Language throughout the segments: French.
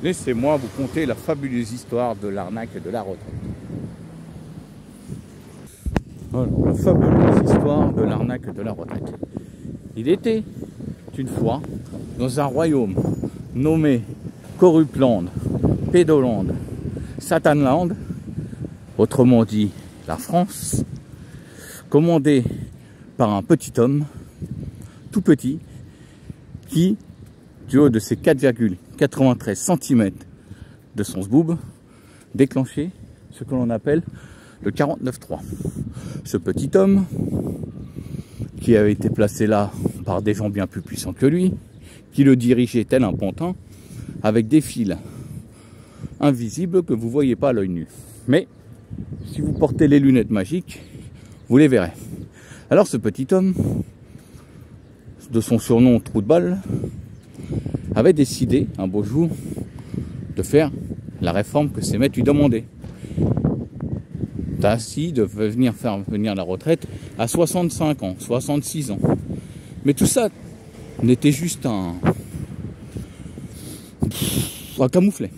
Laissez-moi vous conter la fabuleuse histoire de l'arnaque et de la retraite. Alors, la fabuleuse histoire de l'arnaque et de la retraite. Il était une fois dans un royaume nommé Corruptland, Pédoland, Satanland, autrement dit la France, commandé par un petit homme, tout petit, qui, du haut de ses 4,93 cm de son zboob, déclenchait ce que l'on appelle le 49.3. Ce petit homme, qui avait été placé là par des gens bien plus puissants que lui, qui le dirigeait tel un pantin, avec des fils invisibles que vous ne voyez pas à l'œil nu. Mais, si vous portez les lunettes magiques, vous les verrez. Alors ce petit homme, de son surnom Trou de Balle, avait décidé un beau jour de faire la réforme que ses maîtres lui demandaient. Ainsi de venir faire venir la retraite à 65 ans, 66 ans. Mais tout ça n'était juste un camouflet,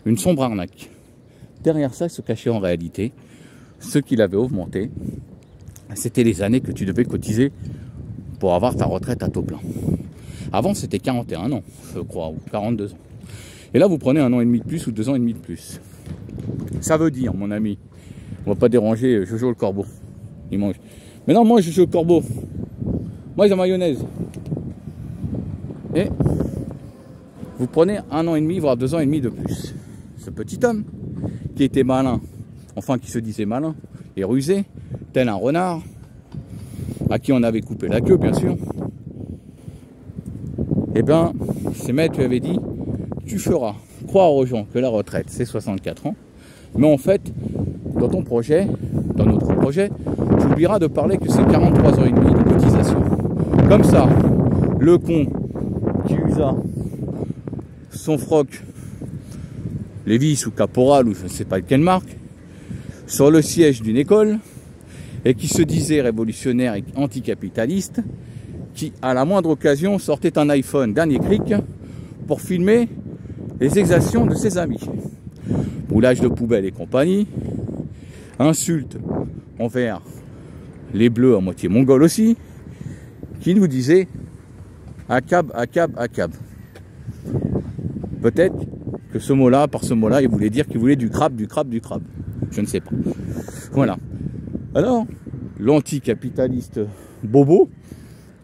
une sombre arnaque. Derrière ça se cachait en réalité ce qu'il avait augmenté. C'était les années que tu devais cotiser pour avoir ta retraite à taux plein. Avant, c'était 41 ans, je crois, ou 42 ans. Et là, vous prenez 1 an et demi de plus ou 2 ans et demi de plus. Ça veut dire, mon ami, on va pas déranger Jojo le corbeau. Il mange. Mais non, moi, Jojo le corbeau. Moi, j'ai la mayonnaise. Et vous prenez 1 an et demi, voire 2 ans et demi de plus. Ce petit homme, qui était malin, enfin qui se disait malin et rusé, tel un renard, à qui on avait coupé la queue, bien sûr, eh bien, ses maîtres lui avaient dit, tu feras croire aux gens que la retraite, c'est 64 ans, mais en fait, dans ton projet, dans notre projet, tu oublieras de parler que c'est 43 ans et demi de cotisation. Comme ça, le con qui usa son froc Lévis ou Caporal, ou je ne sais pas de quelle marque, sur le siège d'une école, et qui se disait révolutionnaire et anticapitaliste, qui, à la moindre occasion, sortait un iPhone dernier cric pour filmer les exactions de ses amis. Roulage de poubelle et compagnie, insultes envers les bleus à moitié mongols aussi, qui nous disaient ACAB, ACAB, ACAB. Peut-être que ce mot-là, par ce mot-là, il voulait dire qu'il voulait du crabe, du crabe, du crabe. Je ne sais pas. Voilà. Alors, l'anticapitaliste bobo,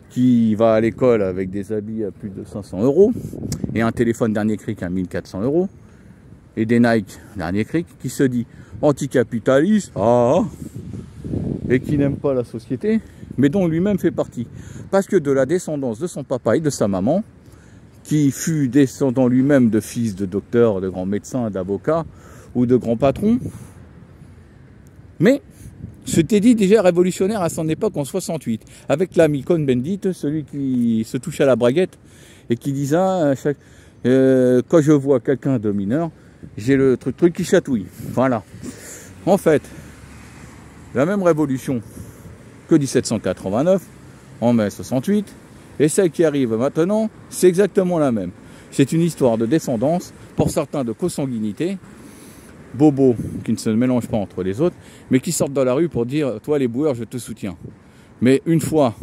qui va à l'école avec des habits à plus de 500 € et un téléphone dernier cric à 1400 € et des Nike dernier cric, qui se dit anticapitaliste, et qui n'aime pas la société, mais dont lui-même fait partie. Parce que de la descendance de son papa et de sa maman, qui fut descendant lui-même de fils de docteurs, de grands médecins, d'avocats ou de grands patrons, mais c'était dit déjà révolutionnaire à son époque en 68, avec l'ami Cohn-Bendit, celui qui se touche à la braguette et qui disait quand je vois quelqu'un de mineur, j'ai le truc qui chatouille. Voilà. En fait, la même révolution que 1789, en mai 68, et celle qui arrive maintenant, c'est exactement la même. C'est une histoire de descendance, pour certains de consanguinité, bobos qui ne se mélangent pas entre les autres, mais qui sortent dans la rue pour dire « Toi les boueurs, je te soutiens ». Mais une fois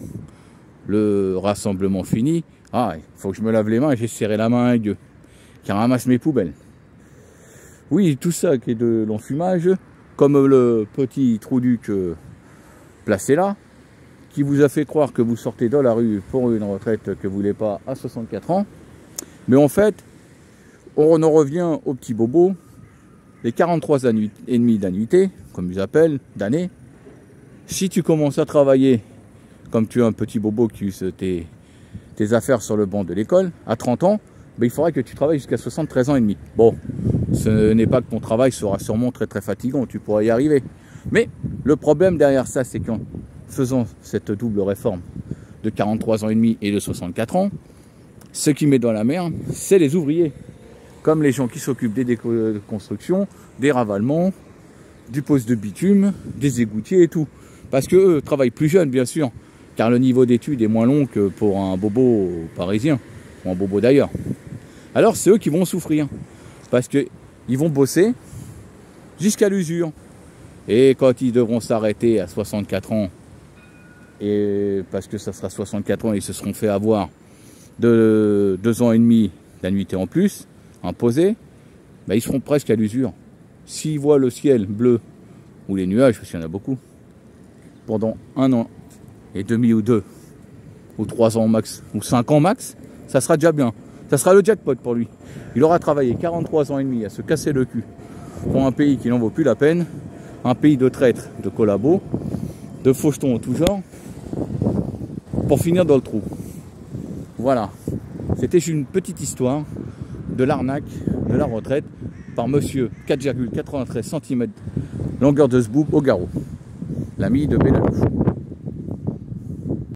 le rassemblement fini, il faut que je me lave les mains et j'ai serré la main à un gueux qui ramasse mes poubelles. Oui, tout ça qui est de l'enfumage, comme le petit trou-duc placé là, qui vous a fait croire que vous sortez dans la rue pour une retraite que vous voulez pas à 64 ans. Mais en fait, on en revient au petit bobo, les 43 ans et demi d'annuité, comme ils appellent, d'année. Si tu commences à travailler comme tu es un petit bobo qui use tes affaires sur le banc de l'école, à 30 ans, il faudra que tu travailles jusqu'à 73 ans et demi. Bon, ce n'est pas que ton travail sera sûrement très très fatigant, tu pourras y arriver. Mais le problème derrière ça, c'est qu'en faisant cette double réforme de 43 ans et demi et de 64 ans, ce qui met dans la merde, c'est les ouvriers. Comme les gens qui s'occupent des constructions, des ravalements, du poste de bitume, des égoutiers et tout. Parce qu'eux travaillent plus jeunes, bien sûr, car le niveau d'études est moins long que pour un bobo parisien. ou un bobo d'ailleurs, alors c'est eux qui vont souffrir. Parce qu'ils vont bosser jusqu'à l'usure. Et quand ils devront s'arrêter à 64 ans, et parce que ça sera 64 ans, ils se seront fait avoir de 2 ans et demi d'annuité en plus, imposée, ben ils seront presque à l'usure. S'ils voient le ciel bleu, ou les nuages, parce qu'il y en a beaucoup, pendant 1 an et demi ou 2, ou 3 ans max, ou 5 ans max, ça sera déjà bien. Ça sera le jackpot pour lui. Il aura travaillé 43 ans et demi à se casser le cul pour un pays qui n'en vaut plus la peine, un pays de traîtres, de collabos, de fauchetons en tout genre, pour finir dans le trou. Voilà. C'était une petite histoire de l'arnaque de la retraite par monsieur 4,93 cm longueur de zboob au garrot, l'ami de Béladouf.